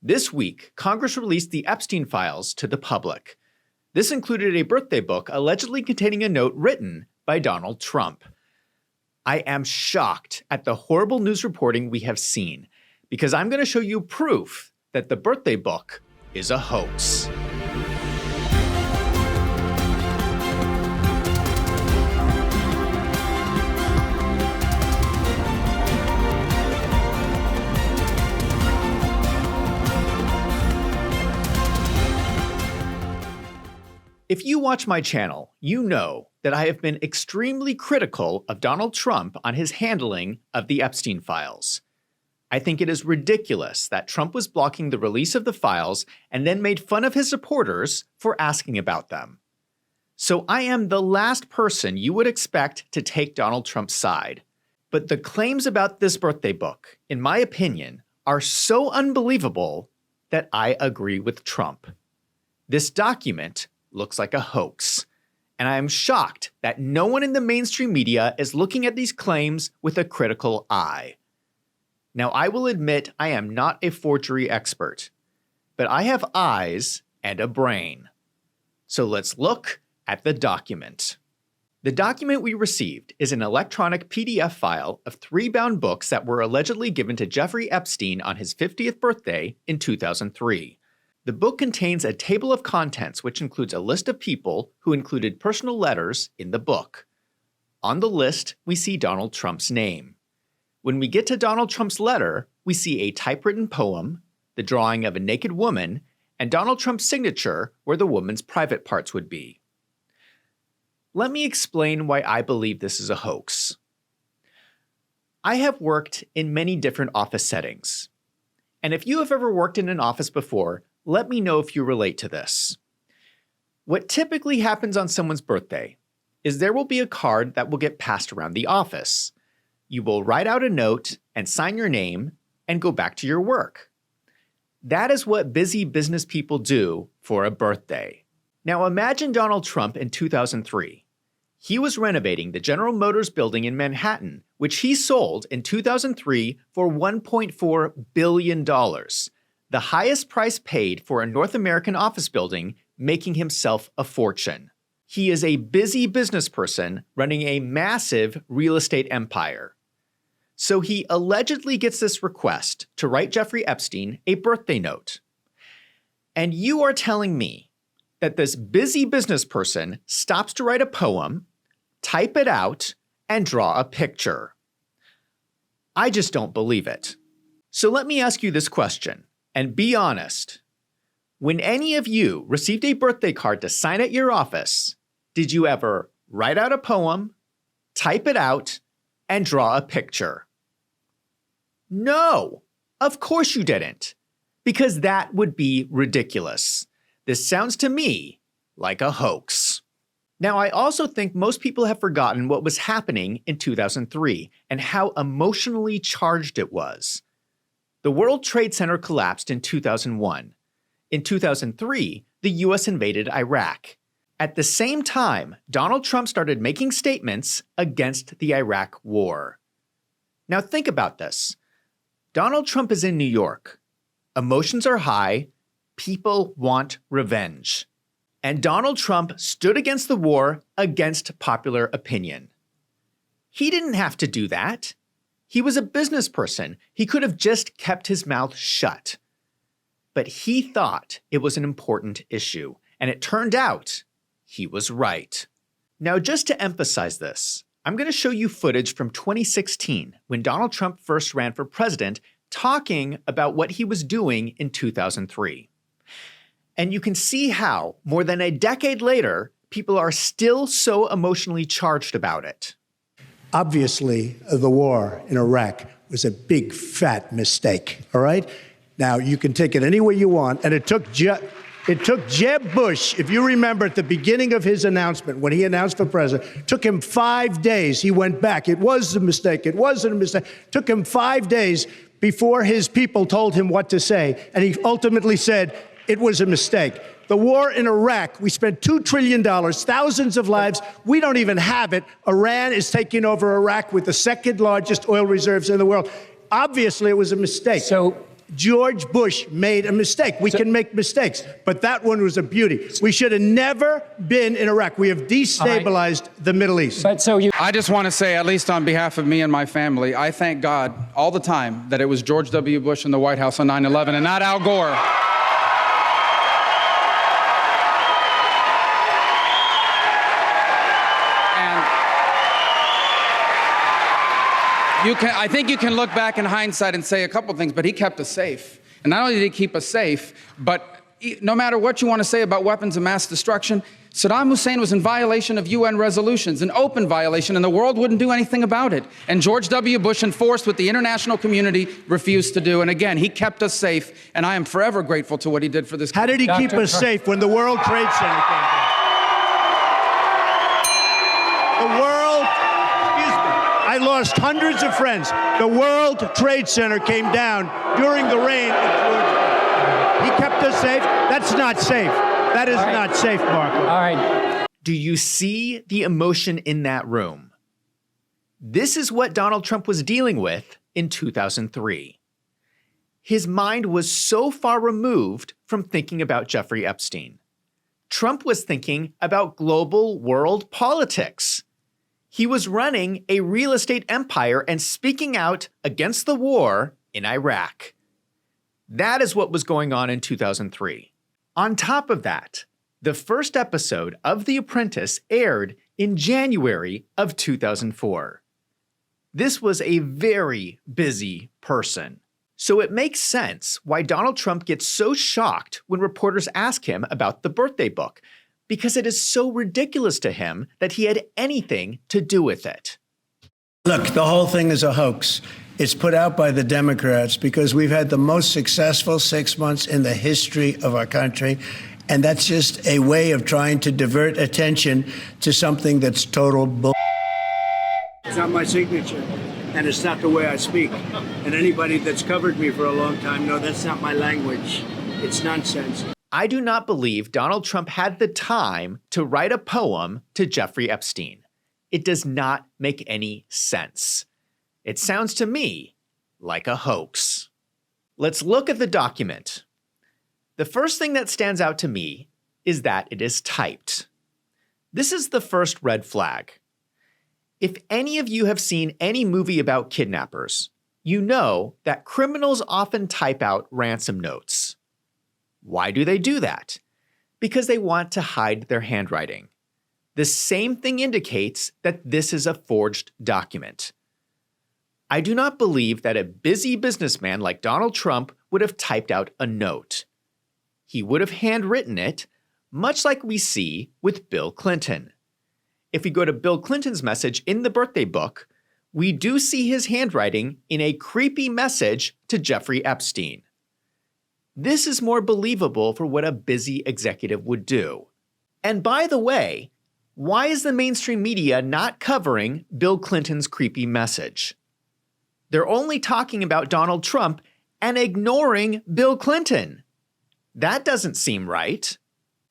This week, Congress released the Epstein files to the public. This included a birthday book allegedly containing a note written by Donald Trump. I am shocked at the horrible news reporting we have seen, because I'm going to show you proof that the birthday book is a hoax. If you watch my channel, you know that I have been extremely critical of Donald Trump on his handling of the Epstein files. I think it is ridiculous that Trump was blocking the release of the files and then made fun of his supporters for asking about them. So I am the last person you would expect to take Donald Trump's side. But the claims about this birthday book, in my opinion, are so unbelievable that I agree with Trump. This document looks like a hoax, and I am shocked that no one in the mainstream media is looking at these claims with a critical eye. Now, I will admit I am not a forgery expert, but I have eyes and a brain. So let's look at the document. The document we received is an electronic PDF file of 3 bound books that were allegedly given to Jeffrey Epstein on his 50th birthday in 2003. The book contains a table of contents which includes a list of people who included personal letters in the book. On the list, we see Donald Trump's name. When we get to Donald Trump's letter, we see a typewritten poem, the drawing of a naked woman, and Donald Trump's signature where the woman's private parts would be. Let me explain why I believe this is a hoax. I have worked in many different office settings. And if you have ever worked in an office before, let me know if you relate to this. What typically happens on someone's birthday is there will be a card that will get passed around the office. You will write out a note and sign your name and go back to your work. That is what busy business people do for a birthday. Now imagine Donald Trump in 2003. He was renovating the General Motors building in Manhattan, which he sold in 2003 for $1.4 billion. The highest price paid for a North American office building, making himself a fortune. He is a busy business person running a massive real estate empire. So he allegedly gets this request to write Jeffrey Epstein a birthday note. And you are telling me that this busy business person stops to write a poem, type it out, and draw a picture. I just don't believe it. So let me ask you this question. And be honest, when any of you received a birthday card to sign at your office, did you ever write out a poem, type it out, and draw a picture? No, of course you didn't, because that would be ridiculous. This sounds to me like a hoax. Now, I also think most people have forgotten what was happening in 2003 and how emotionally charged it was. The World Trade Center collapsed in 2001. In 2003, the US invaded Iraq. At the same time, Donald Trump started making statements against the Iraq War. Now think about this. Donald Trump is in New York. Emotions are high. People want revenge. And Donald Trump stood against the war against popular opinion. He didn't have to do that. He was a business person. He could have just kept his mouth shut. But he thought it was an important issue, and it turned out he was right. Now, just to emphasize this, I'm going to show you footage from 2016 when Donald Trump first ran for president, talking about what he was doing in 2003. And you can see how, more than a decade later, people are still so emotionally charged about it. Obviously, the war in Iraq was a big, fat mistake, all right? Now, you can take it any way you want, and it took Jeb Bush, if you remember at the beginning of his announcement, when he announced for president, it took him 5 days. He went back. It was a mistake. It wasn't a mistake. It took him 5 days before his people told him what to say, and he ultimately said it was a mistake. The war in Iraq, we spent $2 trillion, thousands of lives. We don't even have it. Iran is taking over Iraq with the second largest oil reserves in the world. Obviously, it was a mistake. So George Bush made a mistake. We can make mistakes, but that one was a beauty. We should have never been in Iraq. We have destabilized the Middle East. But so you. I just want to say, at least on behalf of me and my family, I thank God all the time that it was George W. Bush in the White House on 9/11 and not Al Gore. I think you can look back in hindsight and say a couple things, but he kept us safe. And not only did he keep us safe, but no matter what you want to say about weapons of mass destruction, Saddam Hussein was in violation of UN resolutions, an open violation, and the world wouldn't do anything about it. And George W. Bush enforced what the international community refused to do. And again, he kept us safe, and I am forever grateful to what he did for this country. How did he keep us safe when the World Trade Center came down? The world, I lost hundreds of friends. The World Trade Center came down during the reign of George. He kept us safe. That's not safe. That is not safe, Marco. All right. Do you see the emotion in that room? This is what Donald Trump was dealing with in 2003. His mind was so far removed from thinking about Jeffrey Epstein. Trump was thinking about global world politics. He was running a real estate empire and speaking out against the war in Iraq. That is what was going on in 2003. On top of that, the first episode of The Apprentice aired in January of 2004. This was a very busy person. So it makes sense why Donald Trump gets so shocked when reporters ask him about the birthday book, because it is so ridiculous to him that he had anything to do with it. Look, the whole thing is a hoax. It's put out by the Democrats because we've had the most successful 6 months in the history of our country. And that's just a way of trying to divert attention to something that's total bull. It's not my signature, and it's not the way I speak. And anybody that's covered me for a long time knows that's not my language. It's nonsense. I do not believe Donald Trump had the time to write a poem to Jeffrey Epstein. It does not make any sense. It sounds to me like a hoax. Let's look at the document. The first thing that stands out to me is that it is typed. This is the first red flag. If any of you have seen any movie about kidnappers, you know that criminals often type out ransom notes. Why do they do that? Because they want to hide their handwriting. The same thing indicates that this is a forged document. I do not believe that a busy businessman like Donald Trump would have typed out a note. He would have handwritten it, much like we see with Bill Clinton. If we go to Bill Clinton's message in the birthday book, we do see his handwriting in a creepy message to Jeffrey Epstein. This is more believable for what a busy executive would do. And by the way, why is the mainstream media not covering Bill Clinton's creepy message? They're only talking about Donald Trump and ignoring Bill Clinton. That doesn't seem right.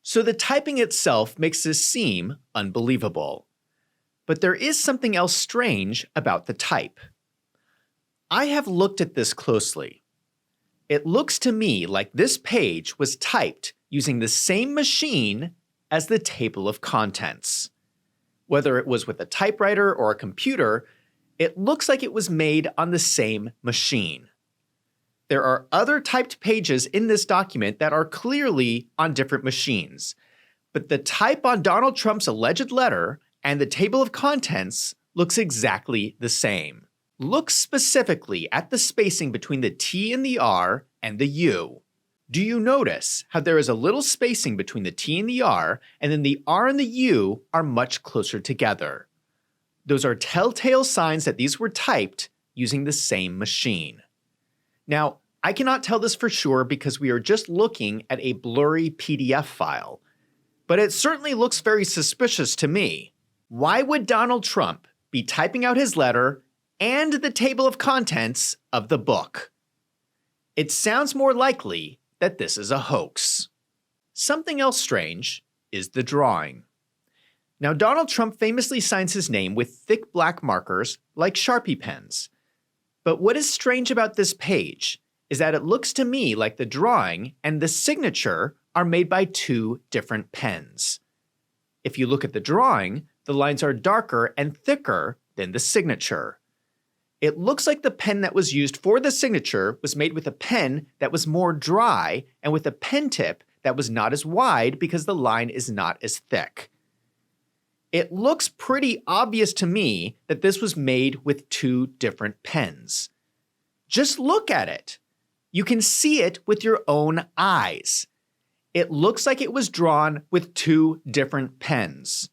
So the typing itself makes this seem unbelievable. But there is something else strange about the type. I have looked at this closely. It looks to me like this page was typed using the same machine as the table of contents. Whether it was with a typewriter or a computer, it looks like it was made on the same machine. There are other typed pages in this document that are clearly on different machines, but the type on Donald Trump's alleged letter and the table of contents looks exactly the same. Look specifically at the spacing between the T and the R and the U. Do you notice how there is a little spacing between the T and the R, and then the R and the U are much closer together? Those are telltale signs that these were typed using the same machine. Now, I cannot tell this for sure because we are just looking at a blurry PDF file, but it certainly looks very suspicious to me. Why would Donald Trump be typing out his letter and the table of contents of the book? It sounds more likely that this is a hoax. Something else strange is the drawing. Now, Donald Trump famously signs his name with thick black markers like Sharpie pens. But what is strange about this page is that it looks to me like the drawing and the signature are made by two different pens. If you look at the drawing, the lines are darker and thicker than the signature. It looks like the pen that was used for the signature was made with a pen that was more dry and with a pen tip that was not as wide because the line is not as thick. It looks pretty obvious to me that this was made with two different pens. Just look at it. You can see it with your own eyes. It looks like it was drawn with two different pens.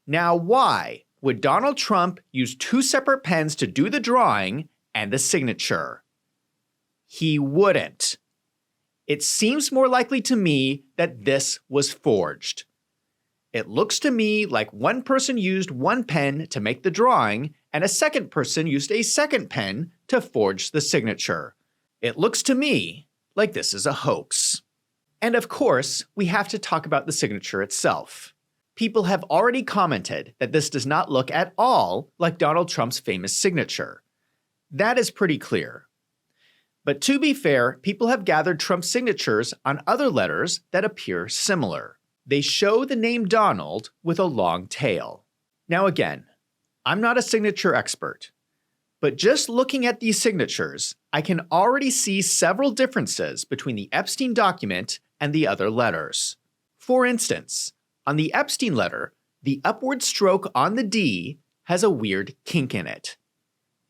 Now, why would Donald Trump use two separate pens to do the drawing and the signature? He wouldn't. It seems more likely to me that this was forged. It looks to me like one person used one pen to make the drawing and a second person used a second pen to forge the signature. It looks to me like this is a hoax. And of course, we have to talk about the signature itself. People have already commented that this does not look at all like Donald Trump's famous signature. That is pretty clear. But to be fair, people have gathered Trump's signatures on other letters that appear similar. They show the name Donald with a long tail. Now again, I'm not a signature expert, but just looking at these signatures, I can already see several differences between the Epstein document and the other letters. For instance, on the Epstein letter, the upward stroke on the D has a weird kink in it.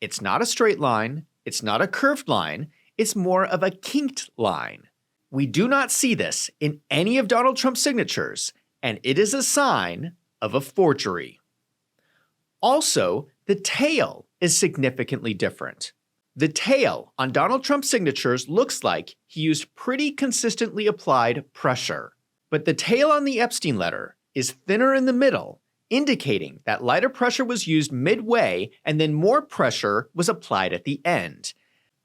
It's not a straight line, it's not a curved line, it's more of a kinked line. We do not see this in any of Donald Trump's signatures, and it is a sign of a forgery. Also, the tail is significantly different. The tail on Donald Trump's signatures looks like he used pretty consistently applied pressure, but the tail on the Epstein letter is thinner in the middle, indicating that lighter pressure was used midway and then more pressure was applied at the end.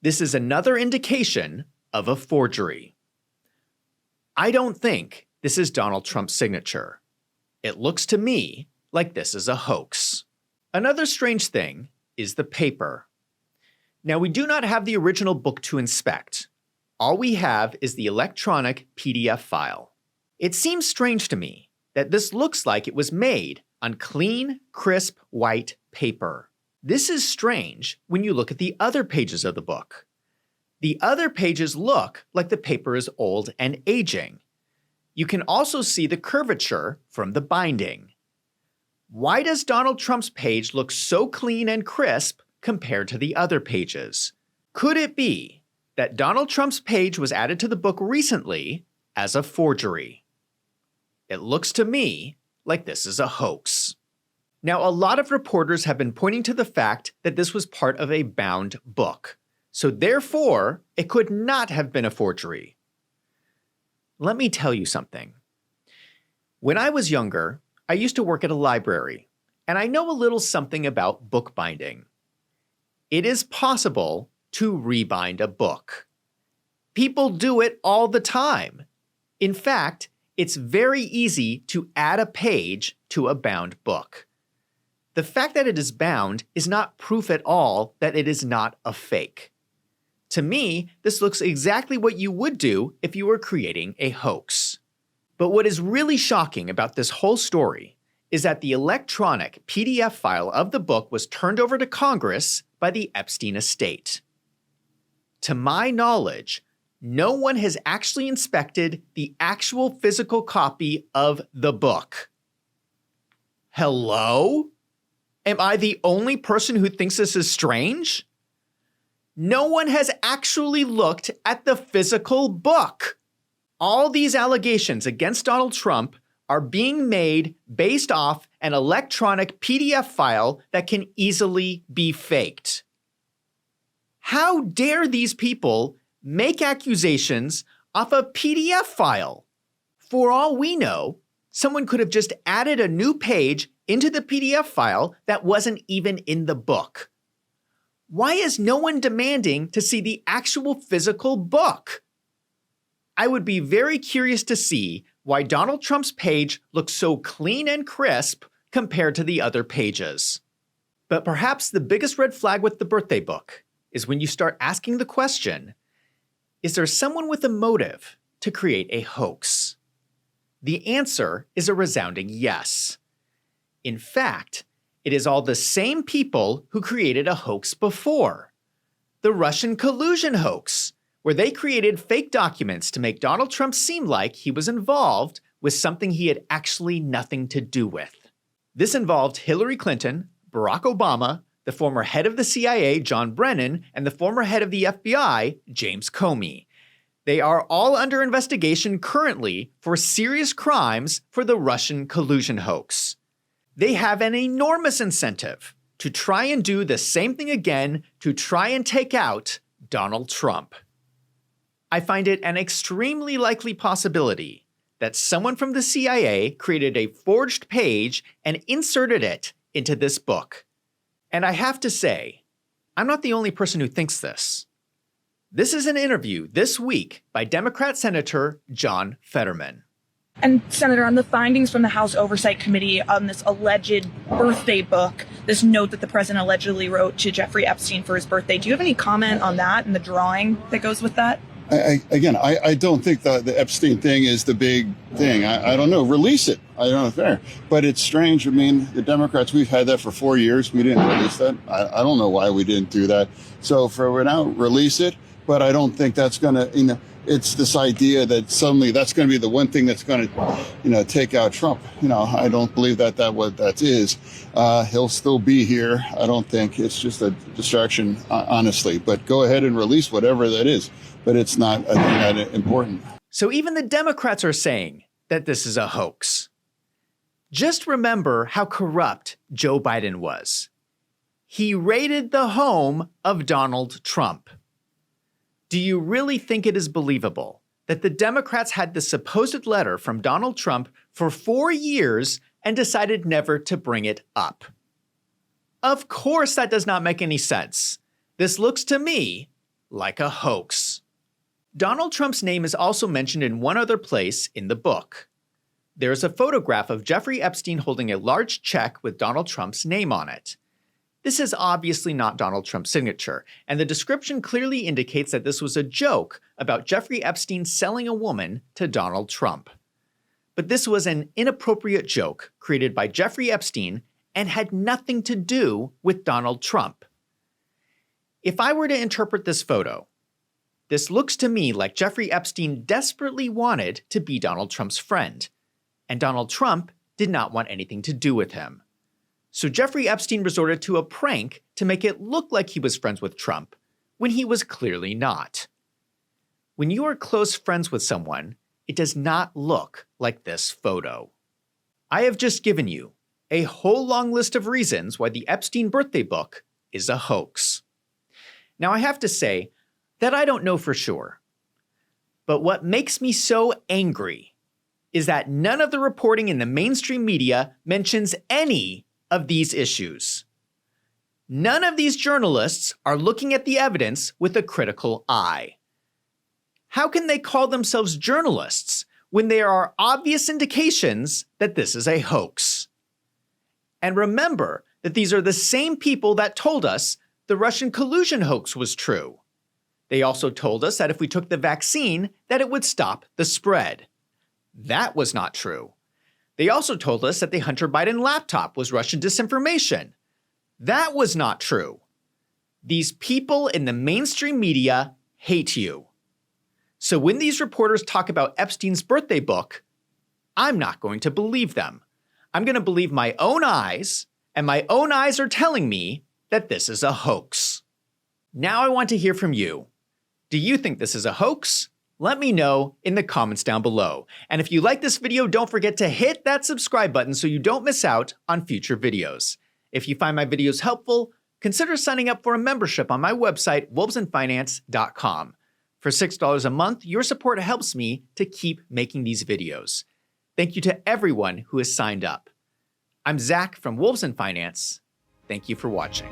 This is another indication of a forgery. I don't think this is Donald Trump's signature. It looks to me like this is a hoax. Another strange thing is the paper. Now, we do not have the original book to inspect. All we have is the electronic PDF file. It seems strange to me that this looks like it was made on clean, crisp, white paper. This is strange when you look at the other pages of the book. The other pages look like the paper is old and aging. You can also see the curvature from the binding. Why does Donald Trump's page look so clean and crisp compared to the other pages? Could it be that Donald Trump's page was added to the book recently as a forgery? It looks to me like this is a hoax. Now, a lot of reporters have been pointing to the fact that this was part of a bound book. So therefore, it could not have been a forgery. Let me tell you something. When I was younger, I used to work at a library, and I know a little something about bookbinding. It is possible to rebind a book. People do it all the time. In fact, it's very easy to add a page to a bound book. The fact that it is bound is not proof at all that it is not a fake. To me, this looks exactly what you would do if you were creating a hoax. But what is really shocking about this whole story is that the electronic PDF file of the book was turned over to Congress by the Epstein estate. To my knowledge, no one has actually inspected the actual physical copy of the book. Hello? Am I the only person who thinks this is strange? No one has actually looked at the physical book. All these allegations against Donald Trump are being made based off an electronic PDF file that can easily be faked. How dare these people make accusations off a PDF file? For all we know, someone could have just added a new page into the PDF file that wasn't even in the book. Why is no one demanding to see the actual physical book? I would be very curious to see why Donald Trump's page looks so clean and crisp compared to the other pages. But perhaps the biggest red flag with the birthday book is when you start asking the question, Is there someone with a motive to create a hoax? The answer is a resounding yes. In fact, it is all the same people who created a hoax before. The Russian collusion hoax, where they created fake documents to make Donald Trump seem like he was involved with something he had actually nothing to do with. This involved Hillary Clinton, Barack Obama, the former head of the CIA, John Brennan, and the former head of the FBI, James Comey. They are all under investigation currently for serious crimes for the Russian collusion hoax. They have an enormous incentive to try and do the same thing again to try and take out Donald Trump. I find it an extremely likely possibility that someone from the CIA created a forged page and inserted it into this book. And I have to say, I'm not the only person who thinks this. This is an interview this week by Democrat Senator John Fetterman. And Senator, on the findings from the House Oversight Committee on this alleged birthday book, this note that the president allegedly wrote to Jeffrey Epstein for his birthday, do you have any comment on that and the drawing that goes with that? I don't think the Epstein thing is the big thing. I don't know. Release it. I don't know if there. But it's strange. I mean, the Democrats, we've had that for 4 years. We didn't release that. I don't know why we didn't do that. So for now, release it. But I don't think that's going to, it's this idea that suddenly that's going to be the one thing that's going to, take out Trump. I don't believe that what that is. He'll still be here. I don't think it's just a distraction, honestly. But go ahead and release whatever that is. But it's not, I think, that important. So even the Democrats are saying that this is a hoax. Just remember how corrupt Joe Biden was. He raided the home of Donald Trump. Do you really think it is believable that the Democrats had the supposed letter from Donald Trump for 4 years and decided never to bring it up? Of course that does not make any sense. This looks to me like a hoax. Donald Trump's name is also mentioned in one other place in the book. There is a photograph of Jeffrey Epstein holding a large check with Donald Trump's name on it. This is obviously not Donald Trump's signature, and the description clearly indicates that this was a joke about Jeffrey Epstein selling a woman to Donald Trump. But this was an inappropriate joke created by Jeffrey Epstein and had nothing to do with Donald Trump. If I were to interpret this photo, this looks to me like Jeffrey Epstein desperately wanted to be Donald Trump's friend, and Donald Trump did not want anything to do with him. So Jeffrey Epstein resorted to a prank to make it look like he was friends with Trump, when he was clearly not. When you are close friends with someone, it does not look like this photo. I have just given you a whole long list of reasons why the Epstein birthday book is a hoax. Now I have to say that I don't know for sure. But what makes me so angry is that none of the reporting in the mainstream media mentions any of these issues. None of these journalists are looking at the evidence with a critical eye. How can they call themselves journalists when there are obvious indications that this is a hoax? And remember that these are the same people that told us the Russian collusion hoax was true. They also told us that if we took the vaccine, that it would stop the spread. That was not true. They also told us that the Hunter Biden laptop was Russian disinformation. That was not true. These people in the mainstream media hate you. So when these reporters talk about Epstein's birthday book, I'm not going to believe them. I'm going to believe my own eyes, and my own eyes are telling me that this is a hoax. Now I want to hear from you. Do you think this is a hoax? Let me know in the comments down below. And if you like this video, don't forget to hit that subscribe button so you don't miss out on future videos. If you find my videos helpful, consider signing up for a membership on my website, wolvesandfinance.com. For $6 a month, your support helps me to keep making these videos. Thank you to everyone who has signed up. I'm Zach from Wolves and Finance. Thank you for watching.